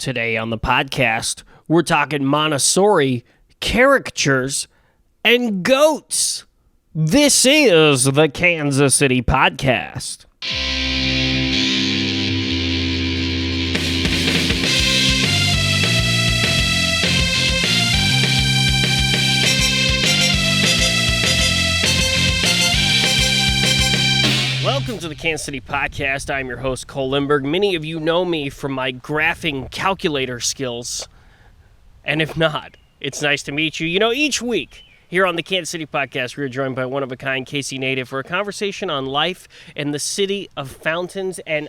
Today on the podcast, we're talking Montessori, caricatures, and goats. This is the Kansas City Podcast. Welcome to the Kansas City Podcast. I'm your host, Cole Lindberg. Many of you know me from my graphing calculator skills. And if not, it's nice to meet you. You know, each week here on the Kansas City Podcast, we're joined by one-of-a-kind KC native for a conversation on life in the city of fountains. And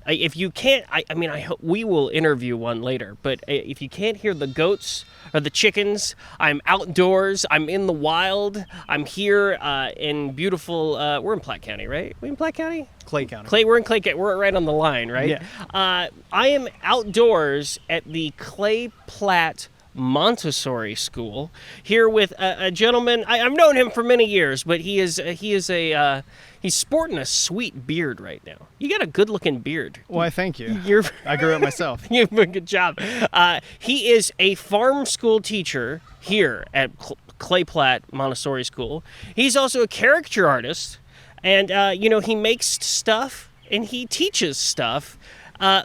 if you can't, I hope we will interview one later, but if you can't hear the goats or the chickens, I'm outdoors, I'm in the wild, I'm here in beautiful, we're in Platte County, right? We in Platte County? Clay County. We're in Clay County, we're right on the line, right? Yeah. I am outdoors at the Clay-Platte Montessori School, here with a gentleman. I've known him for many years, but he's sporting a sweet beard right now. You got a good-looking beard. Why, thank you. I grew it myself. You have a good job. He is a farm school teacher here at Clay-Platte Montessori School. He's also a caricature artist, and he makes stuff and he teaches stuff.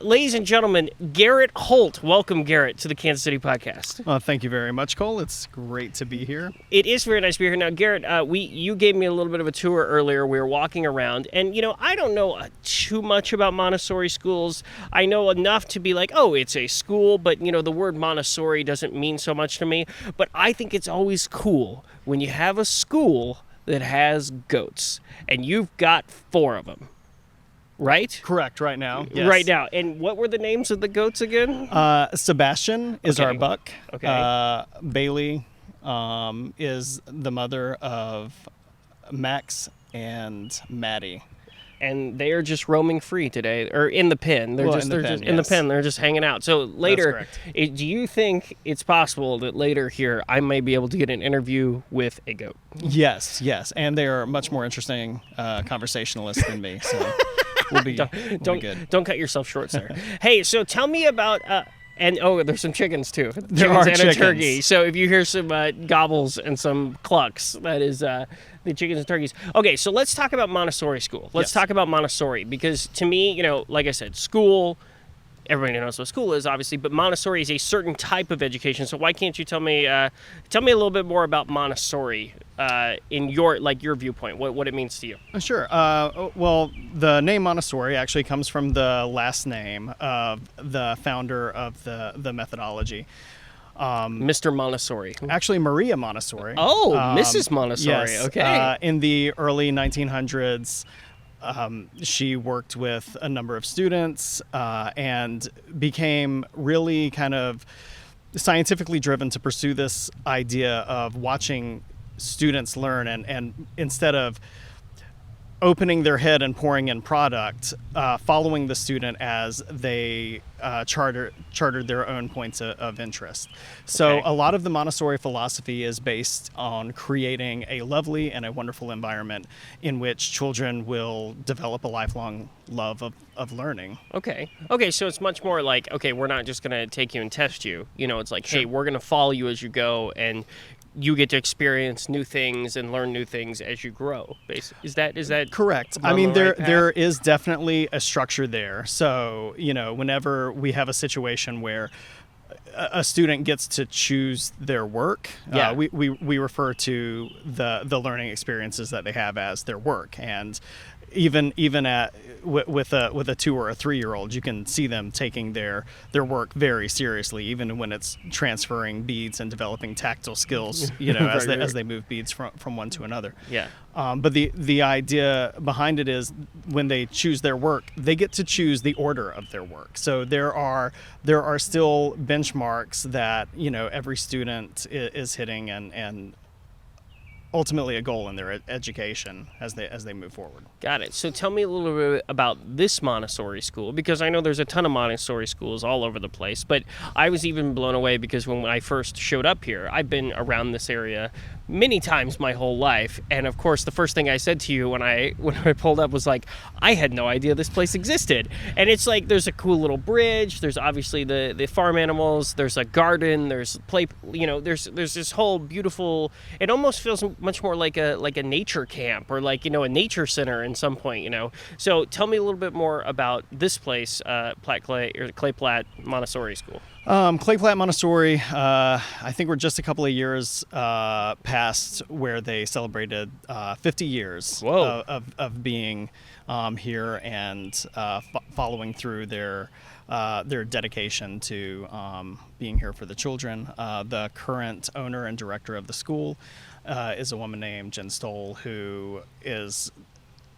Ladies and gentlemen, Garrett Holt. Welcome, Garrett, to the Kansas City Podcast. Thank you very much, Cole. It's great to be here. It is very nice to be here. Now, Garrett, you gave me a little bit of a tour earlier. We were walking around, and, I don't know too much about Montessori schools. I know enough to be like, oh, it's a school, but, the word Montessori doesn't mean so much to me. But I think it's always cool when you have a school that has goats, and you've got 4 of them. Right? Correct, right now. Yes. Right now. And what were the names of the goats again? Sebastian is our buck. Okay. Bailey is the mother of Max and Maddie. And they are just roaming free today, or in the pen. They're just in the pen. They're just hanging out. So later, do you think it's possible that later here I may be able to get an interview with a goat? Yes. And they are much more interesting conversationalists than me. So. We'll be good. Don't cut yourself short, sir. Hey, so tell me about there's some chickens too. There are chickens. A turkey. So if you hear some gobbles and some clucks, that is the chickens and turkeys. Okay, so let's talk about Montessori school. Let's talk about Montessori, because to me, like I said, school. Everybody knows what school is, obviously, but Montessori is a certain type of education. So why can't you tell me a little bit more about Montessori in your viewpoint, what it means to you? Sure. Well, the name Montessori actually comes from the last name of the founder of the methodology. Mr. Montessori. Actually, Maria Montessori. Oh, Mrs. Montessori. Yes. Okay. In the early 1900s. She worked with a number of students and became really kind of scientifically driven to pursue this idea of watching students learn and instead of opening their head and pouring in product, following the student as they chartered their own points of interest. So a lot of the Montessori philosophy is based on creating a lovely and a wonderful environment in which children will develop a lifelong love of learning. Okay, so it's much more like, we're not just going to take you and test you. It's like, Sure. Hey, we're going to follow you as you go, and you get to experience new things and learn new things as you grow. Is that correct? I mean, there is definitely a structure there. So, whenever we have a situation where a student gets to choose their work, we refer to the learning experiences that they have as their work. And even with a 2 or a 3-year-old, you can see them taking their work very seriously, even when it's transferring beads and developing tactile skills, as they move beads from one to another. Yeah. But the idea behind it is when they choose their work, they get to choose the order of their work. So there are still benchmarks that every student is hitting and ultimately a goal in their education as they move forward. Got it. So tell me a little bit about this Montessori school, because I know there's a ton of Montessori schools all over the place, but I was even blown away because when I first showed up here, I've been around this area many times my whole life. And of course, the first thing I said to you when I pulled up was like, I had no idea this place existed. And it's like, there's a cool little bridge. There's obviously the farm animals. There's a garden. There's play. There's this whole beautiful. It almost feels much more like a nature camp or like a nature center in some point. So tell me a little bit more about this place, Clay-Platte Montessori School. Clay-Platte Montessori, I think we're just a couple of years past where they celebrated 50 years of being here and following through their dedication to being here for the children. The current owner and director of the school is a woman named Jen Stoll, who is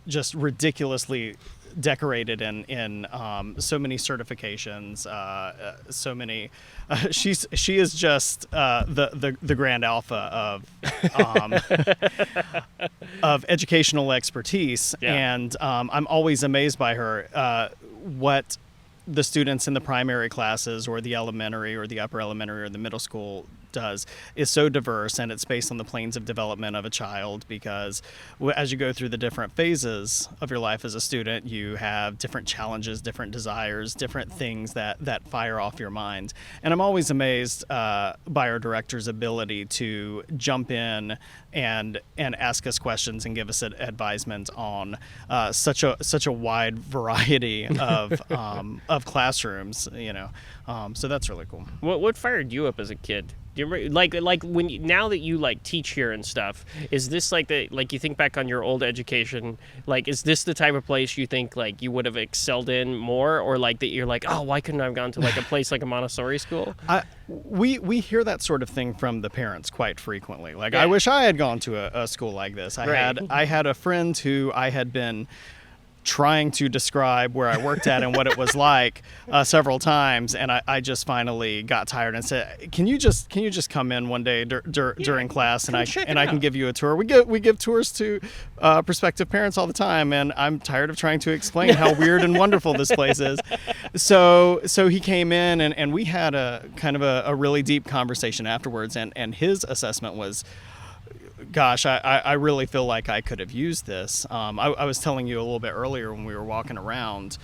just ridiculously decorated in so many certifications, so many. She is just the grand alpha of educational expertise, and I'm always amazed by her. What the students in the primary classes or the elementary or the upper elementary or the middle school does is so diverse, and it's based on the planes of development of a child, because as you go through the different phases of your life as a student, you have different challenges, different desires, different things that fire off your mind. And I'm always amazed by our director's ability to jump in and ask us questions and give us advisement on such a wide variety of classrooms, so that's really cool. What fired you up as a kid? Do you remember, like when now that you teach here and stuff, is this you think back on your old education, is this the type of place you think you would have excelled in more, or that you're oh, why couldn't I have gone to a place like a Montessori school? We hear that sort of thing from the parents quite frequently. I wish I had gone to a school like this. I had a friend who I had been trying to describe where I worked at and what it was like several times, and I just finally got tired and said, "Can you just come in one day during class and I can give you a tour?" We give tours to prospective parents all the time, and I'm tired of trying to explain how weird and wonderful this place is. So he came in and we had a kind of a really deep conversation afterwards, and his assessment was, gosh, I really feel like I could have used this. I was telling you a little bit earlier when we were walking around,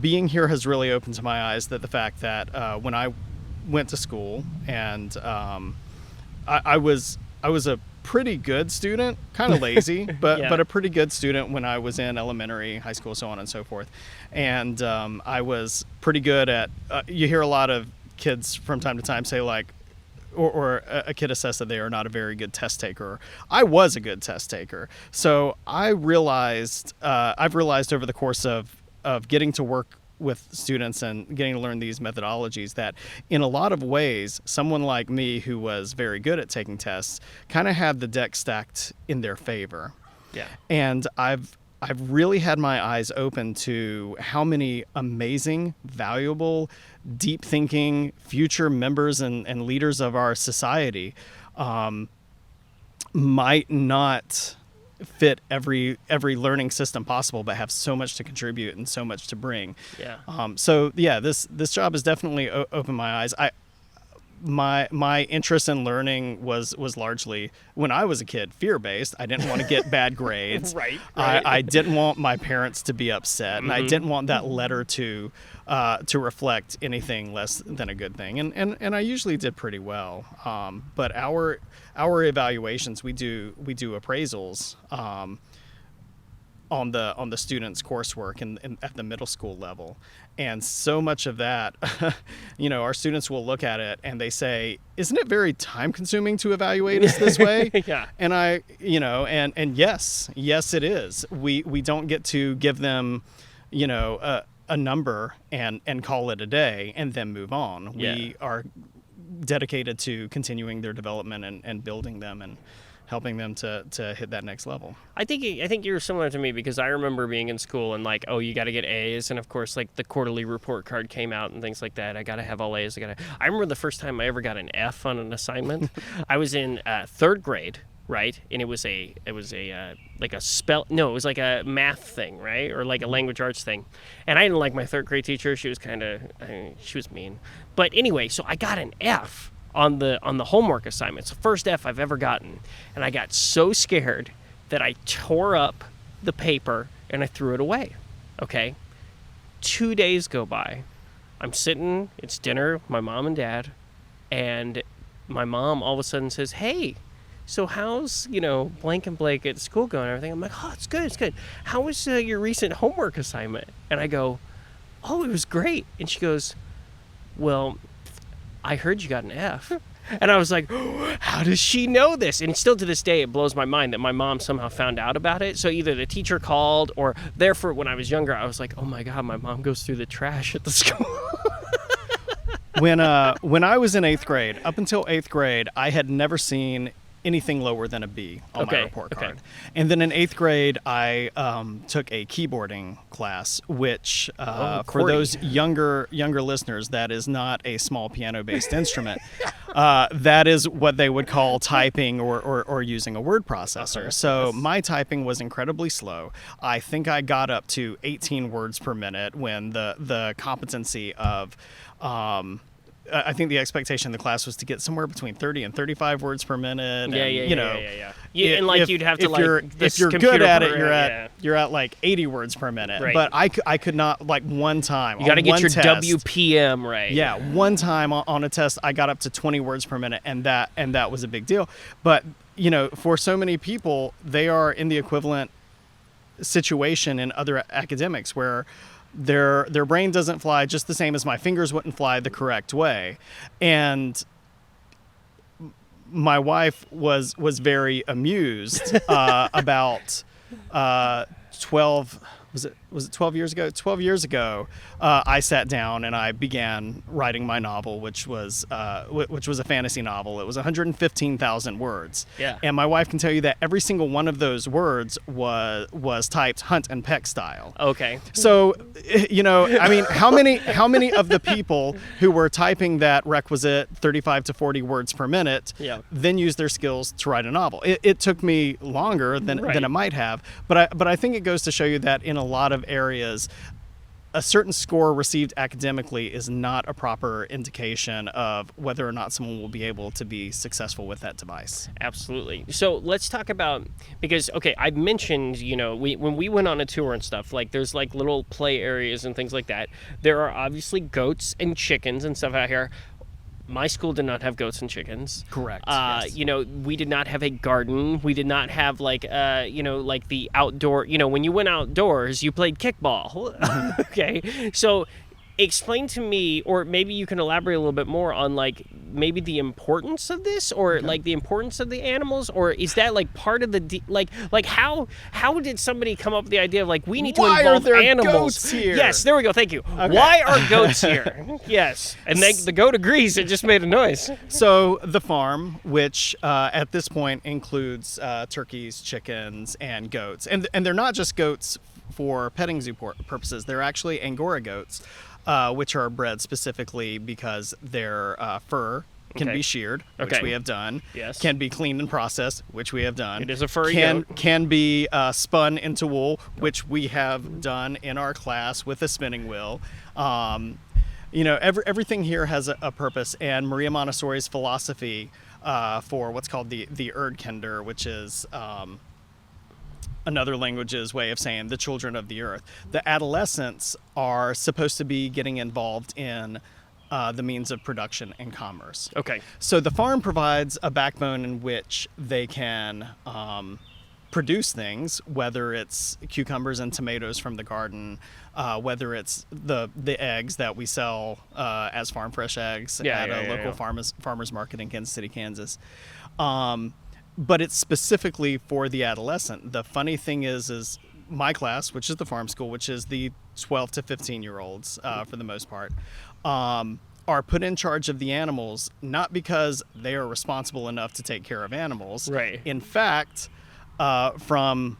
being here has really opened to my eyes that the fact that when I went to school and I was a pretty good student, kind of lazy, but a pretty good student when I was in elementary, high school, so on and so forth. And I was pretty good at, you hear a lot of kids from time to time say or a kid assessed that they are not a very good test taker. I was a good test taker. So I've realized over the course of getting to work with students and getting to learn these methodologies that in a lot of ways, someone like me who was very good at taking tests kind of had the deck stacked in their favor. Yeah. And I've really had my eyes open to how many amazing, valuable, deep thinking future members and leaders of our society might not fit every learning system possible, but have so much to contribute and so much to bring. Yeah. This job has definitely opened my eyes. My interest in learning was largely, when I was a kid, fear-based. I didn't want to get bad grades. Right. I didn't want my parents to be upset, and I didn't want that letter to reflect anything less than a good thing. And I usually did pretty well. But our evaluations, we do appraisals on the students' coursework and at the middle school level. And so much of that, our students will look at it and they say, "Isn't it very time consuming to evaluate us this way?" Yeah. And and yes, it is. We don't get to give them, a number and call it a day and then move on. Yeah. We are dedicated to continuing their development and building them and helping them to hit that next level. I think you're similar to me, because I remember being in school and you got to get A's, and of course the quarterly report card came out and things like that. I got to have all A's. I remember the first time I ever got an F on an assignment. I was in third grade, right? And it was a math thing, right? Or like a language arts thing. And I didn't like my third grade teacher. She was she was mean. But anyway, so I got an F on the homework assignment. It's the first F I've ever gotten, and I got so scared that I tore up the paper and I threw it away. Okay, 2 days go by. I'm sitting. It's dinner. My mom and dad, and my mom all of a sudden says, "Hey, so how's, blank and blank at school going and everything?" I'm like, "Oh, it's good, it's good. How was your recent homework assignment?" And I go, "Oh, it was great." And she goes, "Well, I heard you got an F." And I was like, oh, how does she know this? And still to this day, it blows my mind that my mom somehow found out about it. So either the teacher called, or therefore when I was younger, I was like, oh my God, my mom goes through the trash at the school. When I was in 8th grade, up until 8th grade, I had never seen anything lower than a B on my report card. And then in 8th grade, I took a keyboarding class, which for those younger listeners, that is not a small piano-based instrument. That is what they would call typing or using a word processor. So my typing was incredibly slow. I think I got up to 18 words per minute when the competency of I think the expectation in the class was to get somewhere between 30 and 35 words per minute. Yeah, and like you'd have to if you're good at it, you're at like 80 words per minute. Right. But I could not, like, one time. You got to get your test, WPM right. Yeah, one time on a test I got up to 20 words per minute, and that was a big deal. But for so many people, they are in the equivalent situation in other academics where their brain doesn't fly just the same as my fingers wouldn't fly the correct way. And my wife was very amused about 12 was it 12 years ago? 12 years ago, I sat down and I began writing my novel, which was a fantasy novel. It was 115,000 words. Yeah. And my wife can tell you that every single one of those words was typed Hunt and Peck style. Okay. So, I mean, how many of the people who were typing that requisite 35 to 40 words per minute then used their skills to write a novel? It took me longer than it might have, but I think it goes to show you that in a lot of areas, a certain score received academically is not a proper indication of whether or not someone will be able to be successful with that device. Absolutely. So let's talk about, because, I mentioned, when we went on a tour and stuff, like there's like little play areas and things like that. There are obviously goats and chickens and stuff out here. My school did not have goats and chickens. Correct. Yes. We did not have a garden. We did not have like the outdoor, when you went outdoors, you played kickball. Okay. So explain to me, or maybe you can elaborate a little bit more on like maybe the importance of this, or like the importance of the animals, or is that like part of the like how did somebody come up with the idea of like we need to involve animals? Goats here? Yes, there we go. Thank you. Okay. Why are goats here? Yes, and the goat agrees. It just made a noise. So the farm, which at this point includes turkeys, chickens, and goats, and they're not just goats for petting zoo purposes. They're actually Angora goats. Which are bred specifically because their fur can be sheared, which we have done. Yes. Can be cleaned and processed, which we have done. It is a furry goat. Can be spun into wool, which we have done in our class with a spinning wheel. Everything here has a purpose, and Maria Montessori's philosophy for what's called the Erdkinder, which is another language's way of saying the children of the earth. The adolescents are supposed to be getting involved in the means of production and commerce. Okay. So the farm provides a backbone in which they can produce things, whether it's cucumbers and tomatoes from the garden, whether it's the eggs that we sell as farm fresh eggs at a local farmers market in Kansas City, Kansas. But it's specifically for the adolescent. The funny thing is my class, which is the farm school, which is the 12 to 15-year-olds for the most part, are put in charge of the animals, not because they are responsible enough to take care of animals. Right. In fact, from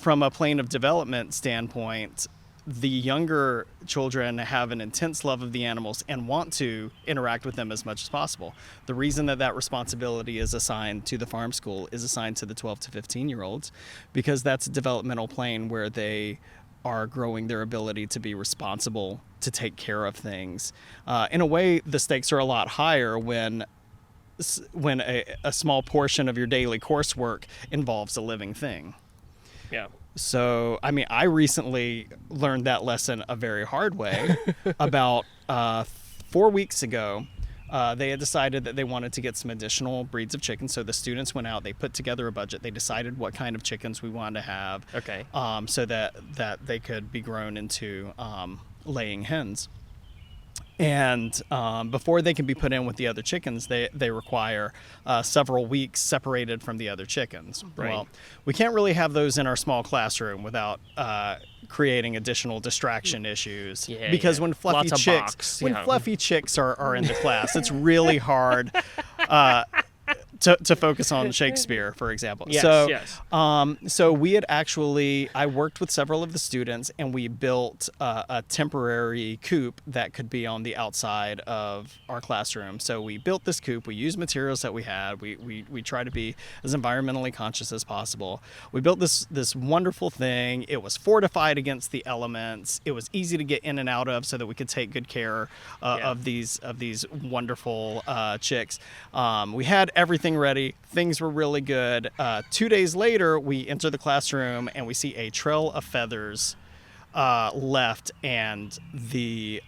a plane of development standpoint, the younger children have an intense love of the animals and want to interact with them as much as possible. The reason that responsibility is assigned to the farm school is assigned to the 12 to 15-year-olds because that's a developmental plane where they are growing their ability to be responsible, to take care of things. In a way, the stakes are a lot higher when when a small portion of your daily coursework involves a living thing. Yeah. So, I mean, I recently learned that lesson a very hard way. About 4 weeks ago, they had decided that they wanted to get some additional breeds of chickens. So the students went out, they put together a budget, they decided what kind of chickens we wanted to have, Okay. so that they could be grown into laying hens. And before they can be put in with the other chickens, they require several weeks separated from the other chickens. Right. Well, we can't really have those in our small classroom without creating additional distraction issues. Yeah, because yeah. when fluffy Lots of chicks, box, when yeah. fluffy chicks are in the class, it's really hard to focus on Shakespeare, for example. Yes, so, yes. So we had I worked with several of the students, and we built a temporary coop that could be on the outside of our classroom. So we built this coop. We used materials that we had. We try to be as environmentally conscious as possible. We built this wonderful thing. It was fortified against the elements. It was easy to get in and out of, so that we could take good care of these wonderful chicks. We had everything ready. Things were really good. 2 days later, we enter the classroom and we see a trail of feathers left, and the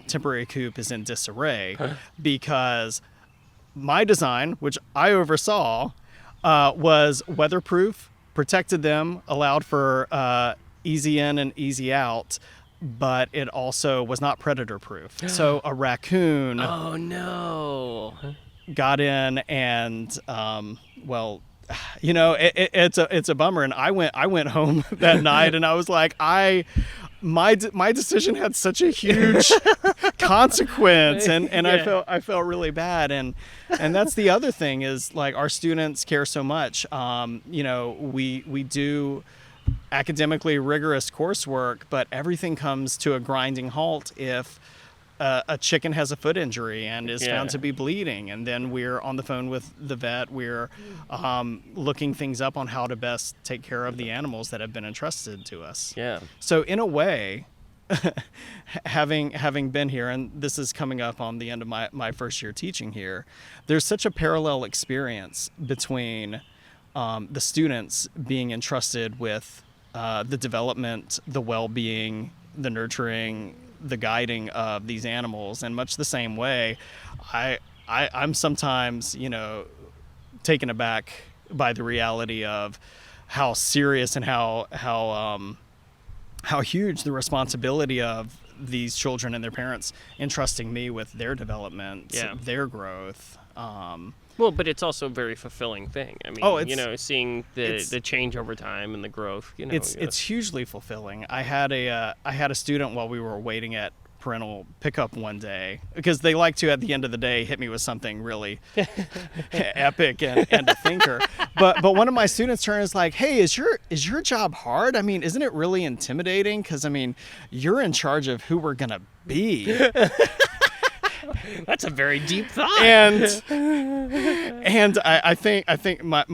temporary coop is in disarray because my design, which I oversaw, was weatherproof, protected them, allowed for easy in and easy out, but it also was not predator proof. So a raccoon Oh no. got in, and well, you know, it's a bummer. And I went home that night, and I was like, my decision had such a huge consequence, and Yeah. I felt really bad. And that's the other thing is, like, our students care so much. You know, we do academically rigorous coursework, but everything comes to a grinding halt if a chicken has a foot injury and is found to be bleeding, and then we're on the phone with the vet. We're looking things up on how to best take care of the animals that have been entrusted to us. Yeah. So in a way, having been here, and this is coming up on the end of my first year teaching here, there's such a parallel experience between the students being entrusted with the development, the well-being, the nurturing, the guiding of these animals. And much the same way, I'm sometimes, you know, taken aback by the reality of how serious and how huge the responsibility of these children and their parents entrusting me with their development, their growth. Well, but it's also a very fulfilling thing. I mean, you know, seeing the change over time and the growth. You know, it's hugely fulfilling. I had a student while we were waiting at parental pickup one day, because they like to, at the end of the day, hit me with something really epic and a thinker. But one of my students turned and was like, "Hey, is your job hard? I mean, isn't it really intimidating? Because I mean, you're in charge of who we're gonna be." That's a very deep thought. And I think my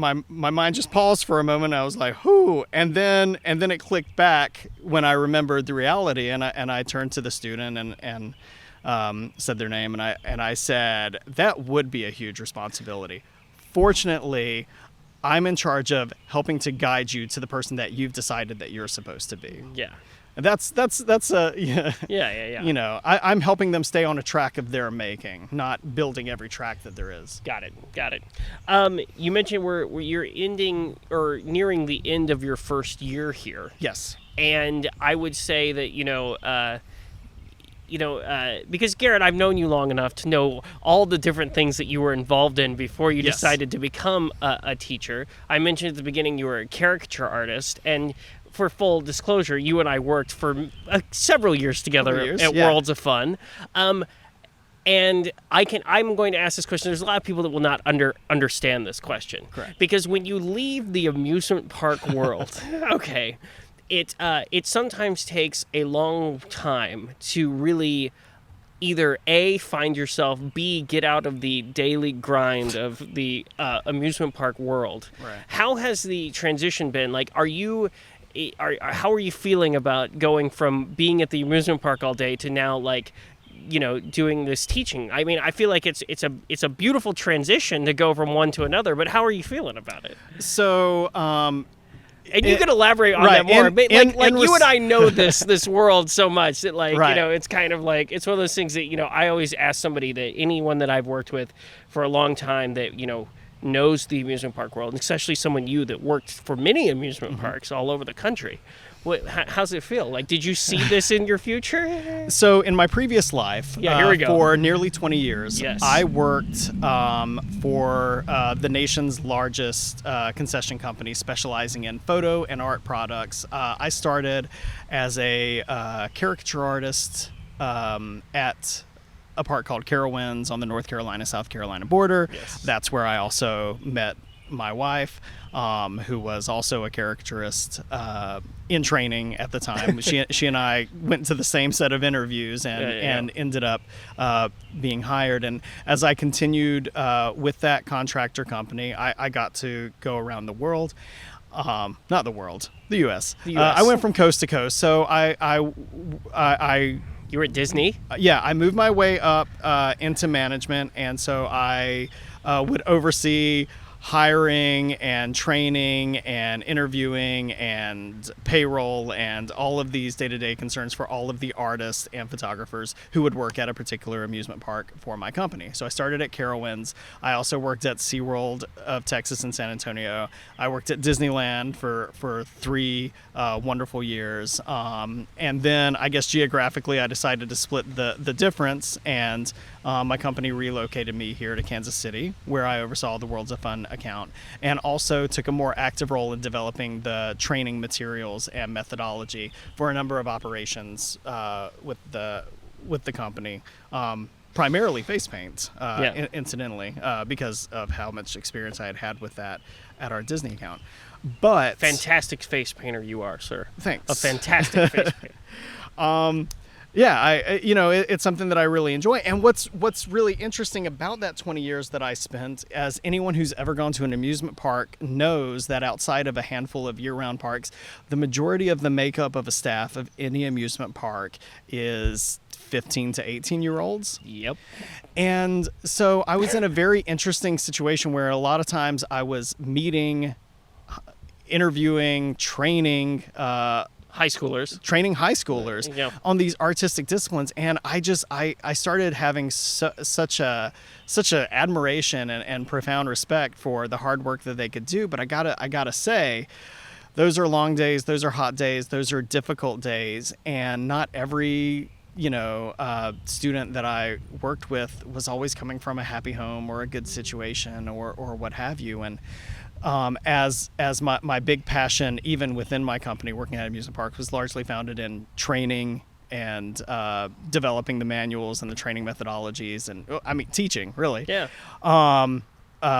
mind just paused for a moment. I was like, "Who?" And then it clicked back when I remembered the reality, and I turned to the student and said their name, and I said, "That would be a huge responsibility. Fortunately, I'm in charge of helping to guide you to the person that you've decided that you're supposed to be." Yeah. That's a Yeah. You know, I'm helping them stay on a track of their making, not building every track that there is. Got it. You mentioned you're ending or nearing the end of your first year here. Yes. And I would say that because Garrett, I've known you long enough to know all the different things that you were involved in before you decided to become a teacher. I mentioned at the beginning you were a caricature artist, and for full disclosure, you and I worked for several years together at Worlds of Fun. And I'm going to ask this question. There's a lot of people that will not understand this question. Correct. Because when you leave the amusement park world, okay, it sometimes takes a long time to really either A, find yourself, B, get out of the daily grind of the amusement park world. Right. How has the transition been? Like, how are you feeling about going from being at the amusement park all day to now, like, doing this teaching? I mean, I feel like it's a beautiful transition to go from one to another. But how are you feeling about it? So. And you could elaborate on that more. But you and I know this world so much that it's kind of like it's one of those things that I always ask somebody, that anyone that I've worked with for a long time that knows the amusement park world, and especially someone that worked for many amusement parks all over the country. How's it feel? Like, did you see this in your future? So in my previous life, here we go. For nearly 20 years, yes. I worked for the nation's largest concession company specializing in photo and art products. I started as a caricature artist at a park called Carowinds on the North Carolina-South Carolina border. Yes. That's where I also met my wife, who was also a caricaturist in training at the time. She and I went to the same set of interviews and ended up being hired. And as I continued with that contractor company, I got to go around the world. Not the world, the U.S. The US. I went from coast to coast. So You were at Disney? Yeah, I moved my way up into management, and so I would oversee hiring and training and interviewing and payroll and all of these day-to-day concerns for all of the artists and photographers who would work at a particular amusement park for my company. So I started at Carowinds. I also worked at SeaWorld of Texas in San Antonio. I worked at Disneyland for 3 wonderful years. And then I guess geographically I decided to split the difference, and my company relocated me here to Kansas City, where I oversaw the Worlds of Fun account, and also took a more active role in developing the training materials and methodology for a number of operations with the company, primarily face paint, incidentally, because of how much experience I had with that at our Disney account. But fantastic face painter you are, sir. Thanks. A fantastic face painter. Yeah, it's something that I really enjoy. And what's really interesting about that 20 years that I spent, as anyone who's ever gone to an amusement park knows, that outside of a handful of year-round parks, the majority of the makeup of a staff of any amusement park is 15 to 18-year-olds. Yep. And so I was in a very interesting situation where a lot of times I was meeting, interviewing, training high schoolers on these artistic disciplines, and I started having such a admiration and profound respect for the hard work that they could do. But I gotta say, those are long days, those are hot days, those are difficult days, and not every student that I worked with was always coming from a happy home or a good situation or what have you. And as my big passion, even within my company working at amusement parks, was largely founded in training and developing the manuals and the training methodologies, and teaching, really. Yeah.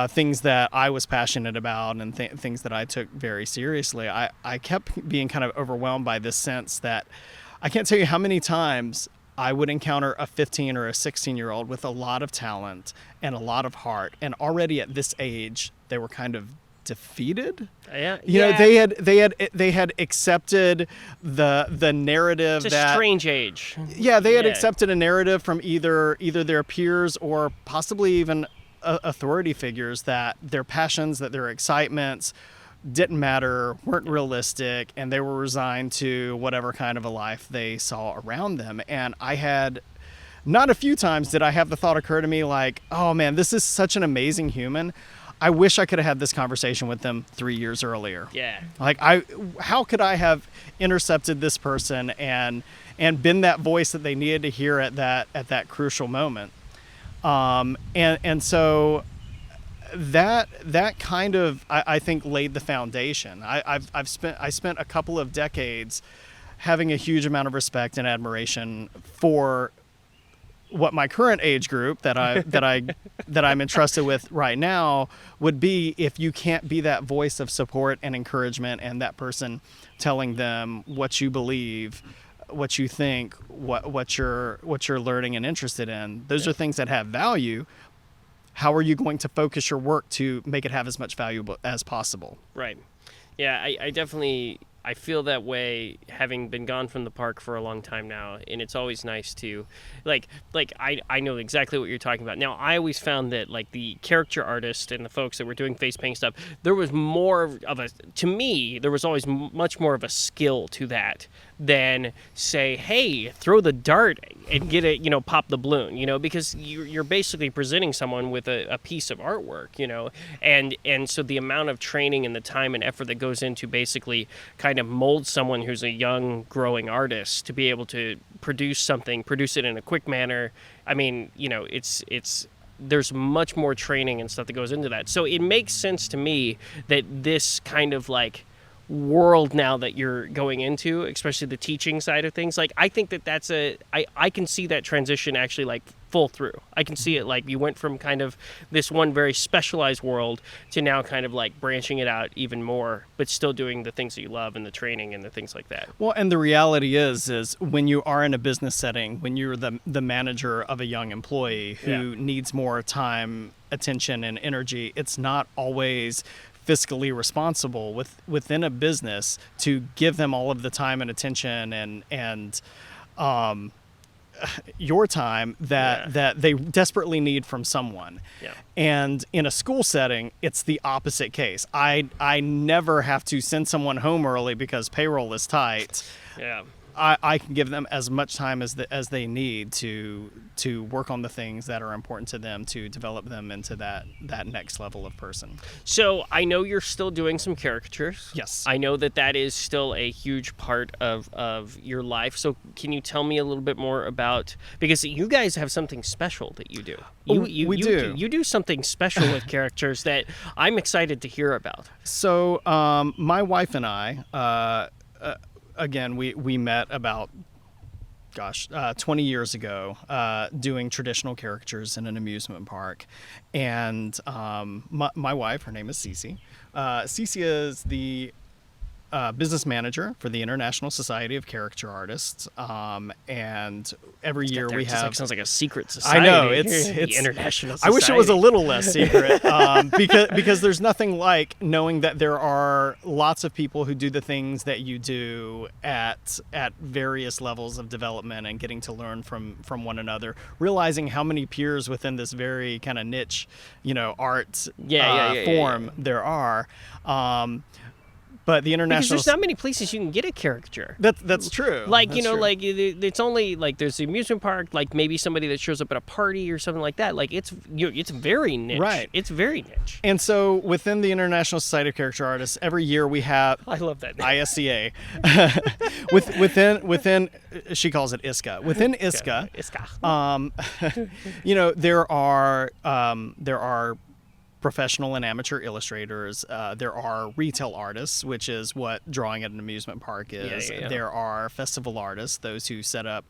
Things that I was passionate about and things that I took very seriously. I kept being kind of overwhelmed by this sense that I can't tell you how many times I would encounter a 15 or a 16-year-old with a lot of talent and a lot of heart, and already at this age they were kind of defeated. They had accepted the narrative. It's a strange age. Yeah, they had accepted a narrative from either their peers or possibly even authority figures that their passions, that their excitements didn't matter, weren't realistic, and they were resigned to whatever kind of a life they saw around them. And I had not a few times did I have the thought occur to me like, oh man, this is such an amazing human. I wish I could have had this conversation with them 3 years earlier. Yeah. Like how could I have intercepted this person and been that voice that they needed to hear at that crucial moment. And so that kind of, I think, laid the foundation. I spent a couple of decades having a huge amount of respect and admiration for what my current age group that I'm entrusted with right now would be, if you can't be that voice of support and encouragement and that person telling them what you believe, what you think, what you're learning and interested in. Those are things that have value. How are you going to focus your work to make it have as much value as possible? Right. Yeah, I definitely I feel that way having been gone from the park for a long time now, and it's always nice to, I know exactly what you're talking about. Now, I always found that, like, the character artist and the folks that were doing face painting stuff, there was more of a, to me, there was always much more of a skill to that than, say, hey, throw the dart and get it, pop the balloon, because you're basically presenting someone with a piece of artwork, and so the amount of training and the time and effort that goes into basically kind of mold someone who's a young growing artist to be able to produce it in a quick manner. I mean, it's there's much more training and stuff that goes into that. So it makes sense to me that this kind of like world now that you're going into, especially the teaching side of things, like I think that's I can see that transition actually like full through. I can see it like you went from kind of this one very specialized world to now kind of like branching it out even more, but still doing the things that you love and the training and the things like that. Well, and the reality is when you are in a business setting, when you're the manager of a young employee who needs more time, attention, and energy, it's not always fiscally responsible within a business to give them all of the time and attention and your time that they desperately need from someone. Yeah. And in a school setting, it's the opposite case. I never have to send someone home early because payroll is tight. Yeah. I can give them as much time as they need to work on the things that are important to them, to develop them into that next level of person. So I know you're still doing some caricatures. Yes. I know that is still a huge part of your life. So can you tell me a little bit more about, because you guys have something special that you do. We do. You do something special with characters that I'm excited to hear about. So my wife and I, again, we met about 20 years ago, doing traditional caricatures in an amusement park. And my wife, her name is Cece. Cece is the business manager for the International Society of Caricature Artists. And every year we have... sounds like a secret society. I know, it's the International Society. I wish it was a little less secret, because there's nothing like knowing that there are lots of people who do the things that you do at various levels of development and getting to learn from one another, realizing how many peers within this very kind of niche, art form there are. But the international... Because there's not many places you can get a caricature. That's true. Like, that's true. like it's only like there's the amusement park, like maybe somebody that shows up at a party or something like that. Like it's very niche. Right. It's very niche. And so within the International Society of Caricature Artists, every year we have... I love that name. ISCA. within she calls it ISCA. Within ISCA, there are professional and amateur illustrators. There are retail artists, which is what drawing at an amusement park is. Yeah. There are festival artists, those who set up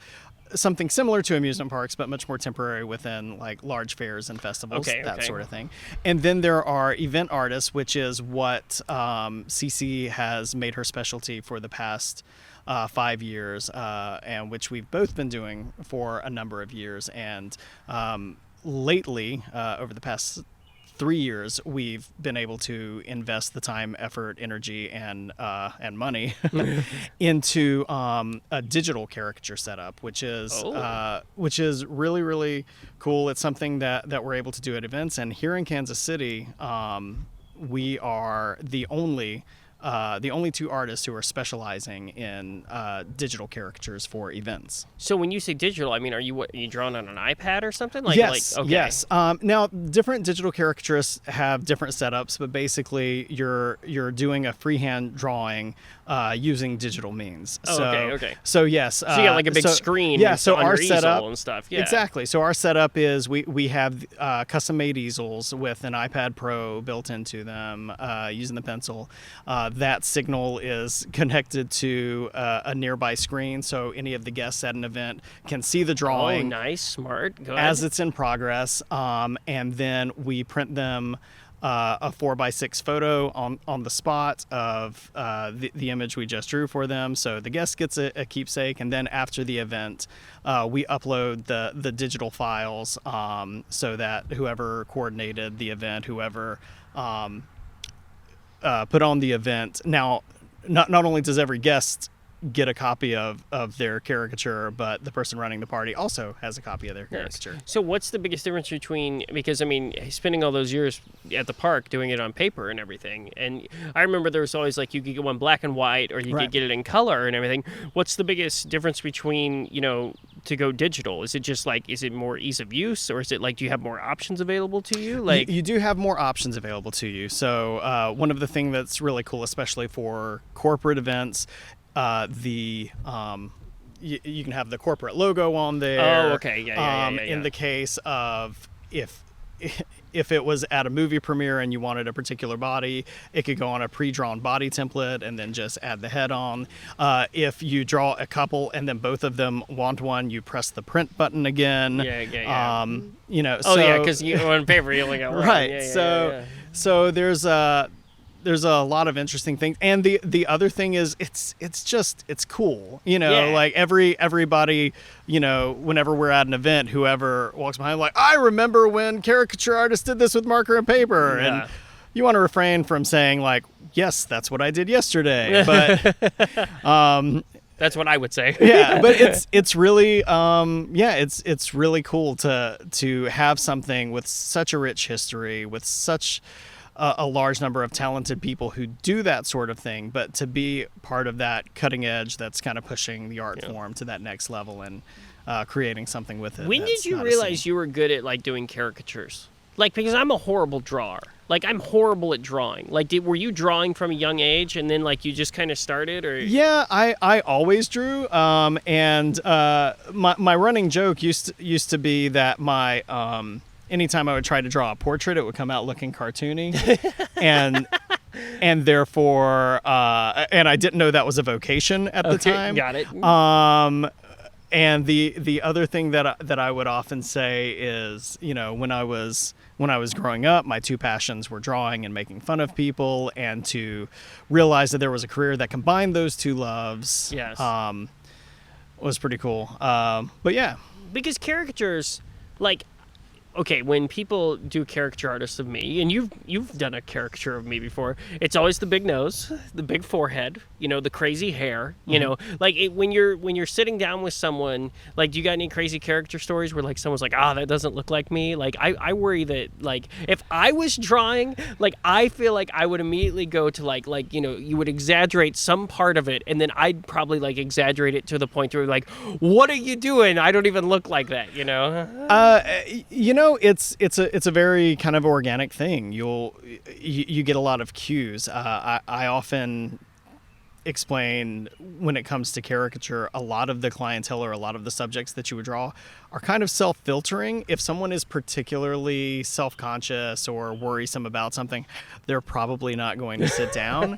something similar to amusement parks, but much more temporary within like large fairs and festivals, that sort of thing. And then there are event artists, which is what CC has made her specialty for the past 5 years, and which we've both been doing for a number of years. And lately, over the past 3 years, we've been able to invest the time, effort, energy, and money into a digital caricature setup, which is really, really cool. It's something that we're able to do at events. And here in Kansas City, we are the only two artists who are specializing in digital caricatures for events. So when you say digital, I mean, are you drawing on an iPad or something? Yes. Okay. Yes. Now, different digital caricaturists have different setups, but basically, you're doing a freehand drawing using digital means. Okay. So yes. So you got like a big screen. Yeah. So on our your easel setup and stuff. Yeah. Exactly. So our setup is we have custom-made easels with an iPad Pro built into them, using the pencil. That signal is connected to a nearby screen, so any of the guests at an event can see the drawing. Oh, nice, smart, good. As it's in progress, and then we print them a 4x6 photo on the spot of the image we just drew for them. So the guest gets a keepsake, and then after the event, we upload the digital files so that whoever coordinated the event, whoever put on the event. Now, not only does every guest get a copy of their caricature, but the person running the party also has a copy of their caricature. So what's the biggest difference between, because I mean, spending all those years at the park doing it on paper and everything, and I remember there was always like you could get one black and white or you could get it in color and everything. What's the biggest difference between, to go digital? Is it just like, is it more ease of use, or is it like, do you have more options available to you? Like you do have more options available to you. So one of the things that's really cool, especially for corporate events, you can have the corporate logo on there. Oh, okay. Yeah. In the case of if it was at a movie premiere and you wanted a particular body, it could go on a pre-drawn body template and then just add the head on. If you draw a couple and then both of them want one, you press the print button again. Yeah. Because on paper you only got one. Right. So there's a lot of interesting things, and the other thing is it's cool, like everybody, whenever we're at an event, whoever walks behind, like, I remember when caricature artists did this with marker and paper, and you want to refrain from saying like, yes, that's what I did yesterday, but that's what I would say. Yeah, but it's really it's really cool to have something with such a rich history, with such a large number of talented people who do that sort of thing, but to be part of that cutting edge that's kind of pushing the art form to that next level and creating something with it. When did you realize you were good at like doing caricatures? Like, because I'm a horrible drawer. Like, I'm horrible at drawing. Like, were you drawing from a young age and then like you just kind of started, or? Yeah, I always drew. And my running joke used to be that my anytime I would try to draw a portrait, it would come out looking cartoony, and therefore, and I didn't know that was a vocation at the time. Got it. And the other thing that I would often say is, when I was growing up, my two passions were drawing and making fun of people, and to realize that there was a career that combined those two loves, was pretty cool. But yeah, because caricatures, like, okay, when people do caricature artists of me, and you've done a caricature of me before, it's always the big nose, the big forehead, the crazy hair, like when you're sitting down with someone, like, do you got any crazy caricature stories where like someone's like, that doesn't look like me? Like, I worry that, like, if I was drawing, like, I feel like I would immediately go to like you would exaggerate some part of it, and then I'd probably like exaggerate it to the point where like, what are you doing? I don't even look like that, It's a very kind of organic thing. You get a lot of cues. I often explain, when it comes to caricature, a lot of the clientele or a lot of the subjects that you would draw are kind of self-filtering. If someone is particularly self-conscious or worrisome about something, they're probably not going to sit down.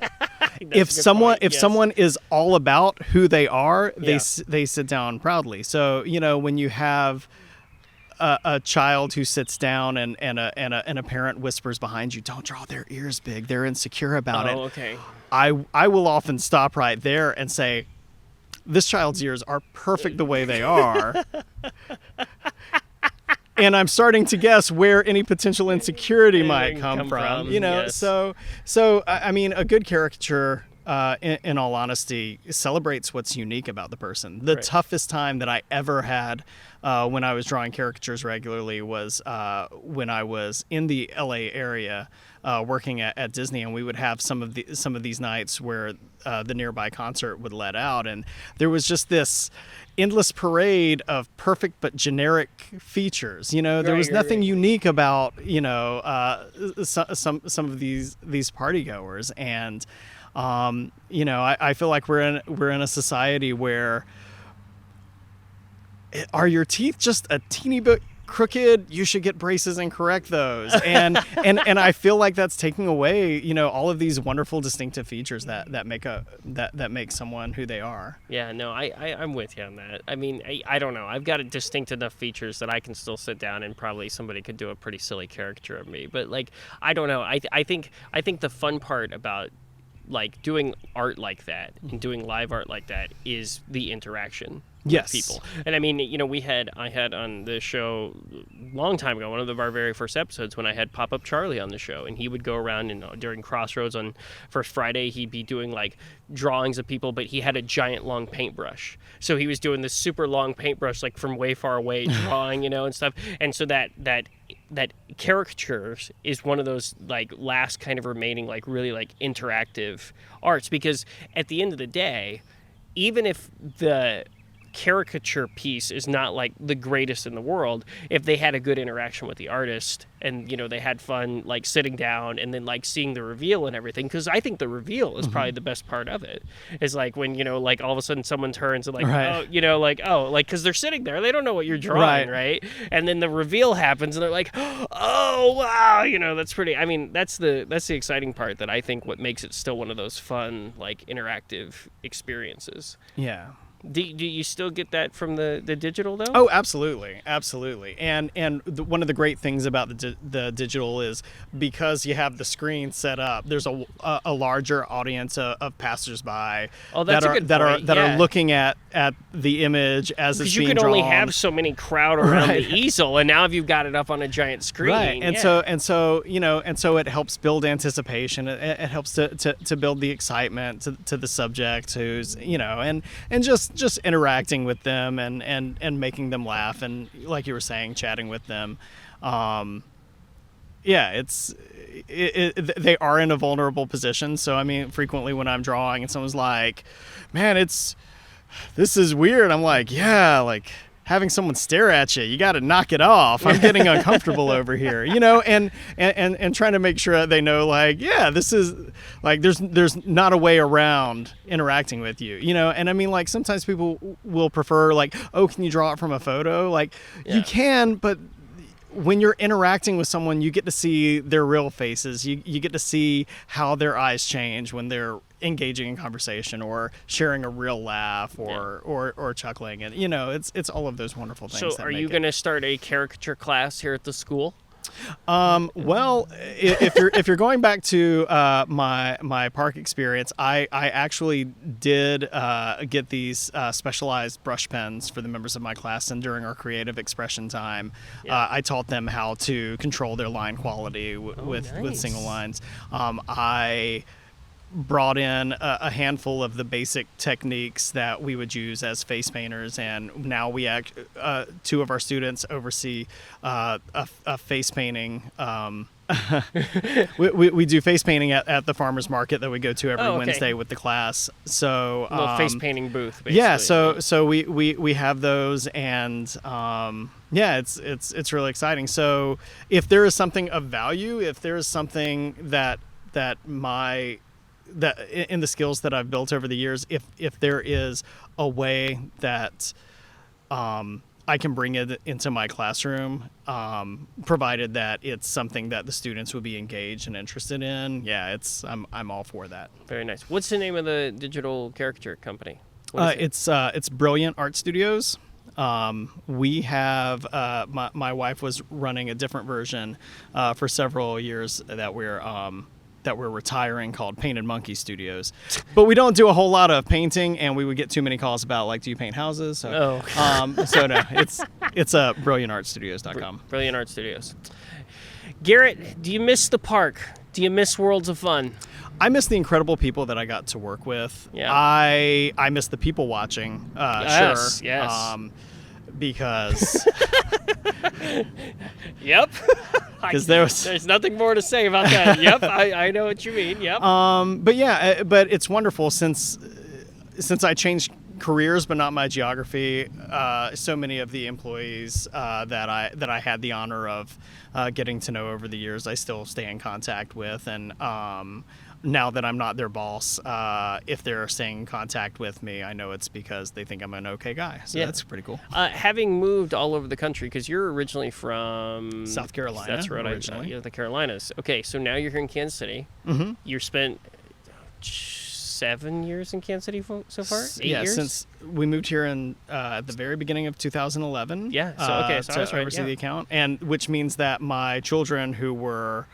If someone is all about who they are, they sit down proudly. So, when you have a child who sits down and a parent whispers behind you, don't draw their ears big, they're insecure about it. Okay. I will often stop right there and say, this child's ears are perfect the way they are. And I'm starting to guess where any potential insecurity might come from. Yes. So I mean, a good caricature, in all honesty, celebrates what's unique about the person. The toughest time that I ever had when I was drawing caricatures regularly was when I was in the LA area working at Disney, and we would have some of these nights where the nearby concert would let out, and there was just this endless parade of perfect but generic features. There was nothing unique about some of these partygoers, and I feel like we're in a society where, are your teeth just a teeny bit crooked? You should get braces and correct those. And I feel like that's taking away, all of these wonderful distinctive features that make someone who they are. Yeah, no, I'm with you on that. I mean, I don't know. I've got distinct enough features that I can still sit down and probably somebody could do a pretty silly caricature of me. But like, I don't know. I think the fun part about like doing art like that and doing live art like that is the interaction. Yes. people. And I mean, I had on the show a long time ago, one of our very first episodes, when I had Pop-Up Charlie on the show, and he would go around and during Crossroads on First Friday, he'd be doing like drawings of people, but he had a giant long paintbrush. So he was doing this super long paintbrush, like from way far away, drawing, and stuff. And so that caricatures is one of those like last kind of remaining like really like interactive arts, because at the end of the day, even if the caricature piece is not like the greatest in the world, if they had a good interaction with the artist and they had fun like sitting down and then like seeing the reveal and everything, because I think the reveal is probably the best part of it, is like when like all of a sudden someone turns and like because they're sitting there, they don't know what you're drawing, right? And then the reveal happens and they're like, oh wow, that's pretty. I mean, that's the exciting part, that I think what makes it still one of those fun like interactive experiences. Yeah. Do you still get that from the digital though? Oh, absolutely, and one of the great things about the digital is, because you have the screen set up, there's a larger audience of passersby that are looking at the image as it's being drawn. Because you can only have so many crowd around the easel, and now if you've got it up on a giant screen, right? And so it helps build anticipation. It helps to build the excitement to the subject who's and just interacting with them and making them laugh, and like you were saying, chatting with them. They are in a vulnerable position. So I mean, frequently when I'm drawing and someone's like, man, this is weird, I'm like, yeah, like having someone stare at you got to knock it off. I'm getting uncomfortable over here, and trying to make sure they know, like, yeah, this is like, there's not a way around interacting with you, and I mean, like, sometimes people will prefer like, oh, can you draw it from a photo? Like, you can, but when you're interacting with someone, you get to see their real faces. You get to see how their eyes change when they're engaging in conversation or sharing a real laugh or chuckling, and it's all of those wonderful things. So are you going to start a caricature class here at the school? Well, if you're going back to my park experience, I actually did get these specialized brush pens for the members of my class, and during our creative expression time, I taught them how to control their line quality with single lines. I brought in a handful of the basic techniques that we would use as face painters, and now two of our students oversee a face painting. We do face painting at the farmers market that we go to every Wednesday with the class. So a little face painting booth, basically. Yeah, so we have those, and it's really exciting. So if there is something of value, if there is something that in the skills that I've built over the years, if there is a way that I can bring it into my classroom, provided that it's something that the students would be engaged and interested in, I'm all for that. Very nice. What's the name of the digital caricature company? It's Brilliant Art Studios. We have my wife was running a different version for several years that we're retiring, called Painted Monkey Studios. But we don't do a whole lot of painting, and we would get too many calls about, like, do you paint houses? So, so no, it's brilliantartstudios.com. Brilliant Art Studios. Garrett, do you miss the park? Do you miss Worlds of Fun? I miss the incredible people that I got to work with. Yeah. I miss the people watching. Yes, sure. Yes. Because yep. Because there's nothing more to say about that. Yep, I know what you mean. Yep. But it's wonderful since I changed careers but not my geography. So many of the employees that I had the honor of getting to know over the years, I still stay in contact with, and now that I'm not their boss, if they're staying in contact with me, I know it's because they think I'm an okay guy. So that's pretty cool. Having moved all over the country, because you're originally from South Carolina. That's right. Originally. The Carolinas. Okay, so now you're here in Kansas City. Mm-hmm. You spent 7 years in Kansas City so far? 8 years? Since we moved here at the very beginning of 2011. Yeah, so I was right. Oversee the account, and which means that my children, who were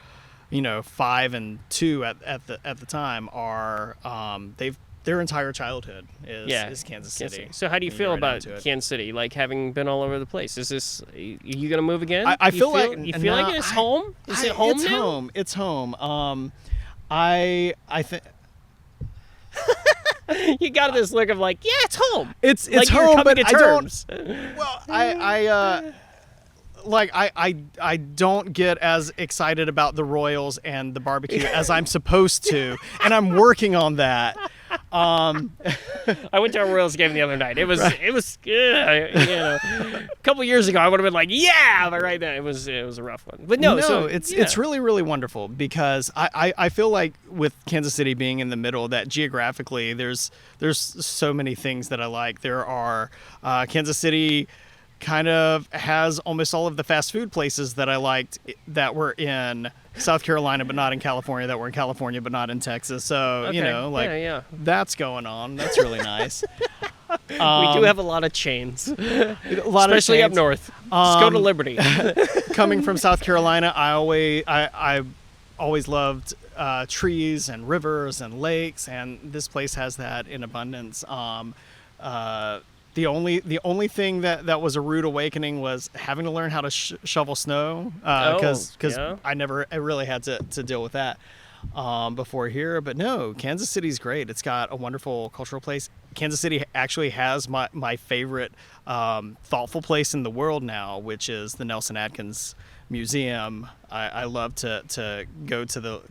5 and 2 at the time, are they've their entire childhood is Kansas City. So how do you when feel get right about down to it. Kansas City? Like having been all over the place, is this you gonna move again? I feel like you feel like it's home. Is it home it's now? home. It's home. I think. You got this look of like, yeah, it's home. It's like you're home, coming but to terms. Well, I don't get as excited about the Royals and the barbecue as I'm supposed to, and I'm working on that. I went to a Royals game the other night. It was a couple years ago I would have been like, yeah, but right now it was a rough one. But it's really, really wonderful because I feel like with Kansas City being in the middle, that geographically there's so many things that I like. There are Kansas City kind of has almost all of the fast food places that I liked that were in South Carolina but not in California, that were in California but not in Texas. So, okay. That's going on. That's really nice. We do have a lot of chains. Especially up north. Just go to Liberty. Coming from South Carolina, I always loved trees and rivers and lakes, and this place has that in abundance. The only thing that was a rude awakening was having to learn how to shovel snow because I really had to deal with that before here. But no, Kansas City's great. It's got a wonderful cultural place. Kansas City actually has my favorite thoughtful place in the world now, which is the Nelson Atkins Museum. I love to go to the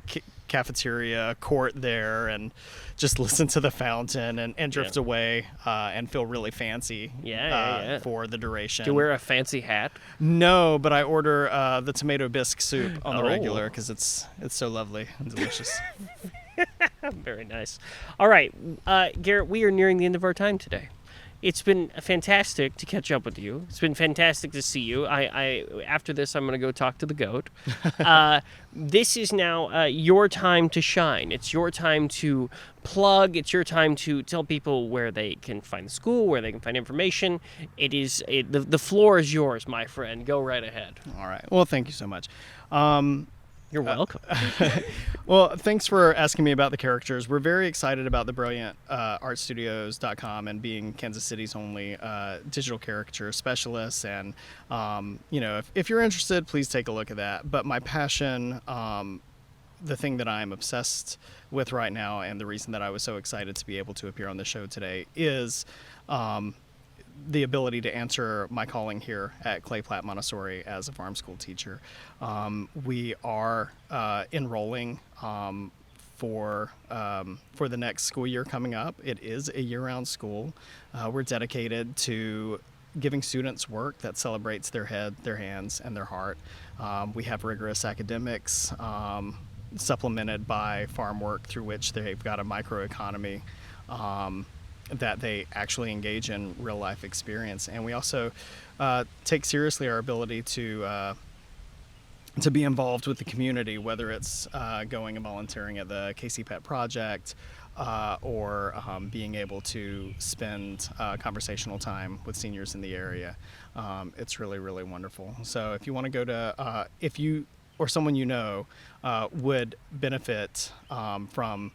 cafeteria court there and just listen to the fountain and drift away and feel really fancy for the duration. Do you wear a fancy hat? No, but I order the tomato bisque soup on the regular because it's so lovely and delicious. Very nice. All right, Garrett, we are nearing the end of our time today. It's been fantastic to catch up with you. It's been fantastic to see you. I after this, I'm going to go talk to the goat. This is now your time to shine. It's your time to plug. It's your time to tell people where they can find the school, where they can find information. The floor is yours, my friend. Go right ahead. All right. Well, thank you so much. You're welcome. Well, thanks for asking me about the caricatures. We're very excited about the brilliant artstudios.com and being Kansas City's only digital caricature specialist. And, if you're interested, please take a look at that. But my passion, the thing that I'm obsessed with right now and the reason that I was so excited to be able to appear on the show today is the ability to answer my calling here at Clay-Platte Montessori as a farm school teacher. We are enrolling for the next school year coming up. It is a year-round school. We're dedicated to giving students work that celebrates their head, their hands, and their heart. We have rigorous academics supplemented by farm work through which they've got a microeconomy that they actually engage in real life experience. And we also take seriously our ability to be involved with the community, whether it's going and volunteering at the KC Pet Project or being able to spend conversational time with seniors in the area. It's really, really wonderful. So if you want to go to, if you or someone you know would benefit from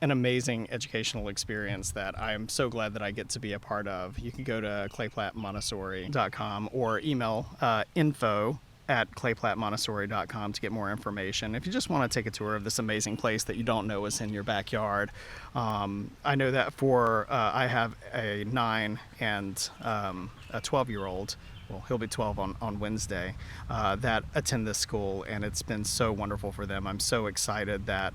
an amazing educational experience that I'm so glad that I get to be a part of, you can go to clayplattemontessori.com or email info@clayplattemontessori.com to get more information. If you just want to take a tour of this amazing place that you don't know is in your backyard. I know that I have a 9 and a 12-year-old. Well, he'll be 12 on Wednesday, that attend this school, and it's been so wonderful for them. I'm so excited that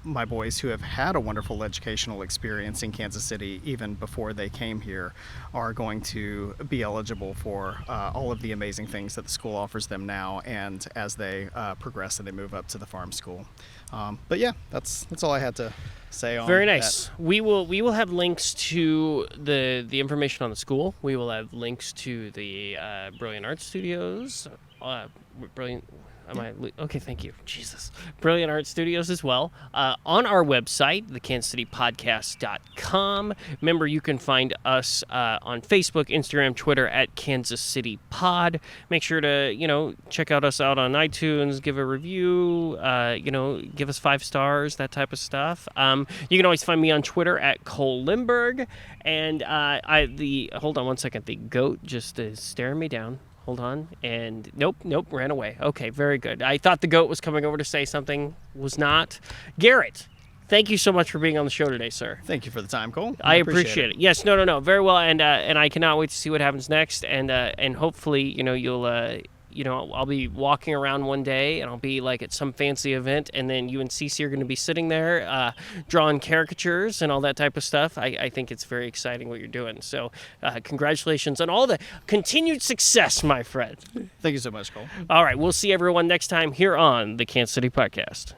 my boys who have had a wonderful educational experience in Kansas City even before they came here are going to be eligible for all of the amazing things that the school offers them now and as they progress and they move up to the farm school. But yeah, that's all I had to say on Very nice. That. We will have links to the information on the school. We will have links to the Brilliant Art Studios. Brilliant. Okay, thank you. Jesus. Brilliant Art Studios as well. On our website, theKansasCityPodcast.com. Remember, you can find us on Facebook, Instagram, Twitter at Kansas City Pod. Make sure to, check us out on iTunes, give a review, give us 5 stars, that type of stuff. You can always find me on Twitter at Cole Limburg. And hold on one second. The goat just is staring me down. Hold on. And nope, ran away. Okay, very good. I thought the goat was coming over to say something. Was not. Garrett, thank you so much for being on the show today, sir. Thank you for the time, Cole. I appreciate it. Yes, no. Very well. And I cannot wait to see what happens next. And hopefully, you'll... I'll be walking around one day and I'll be like at some fancy event, and then you and Cece are going to be sitting there drawing caricatures and all that type of stuff. I think it's very exciting what you're doing. So congratulations on all the continued success, my friend. Thank you so much, Cole. All right, we'll see everyone next time here on the Kansas City Podcast.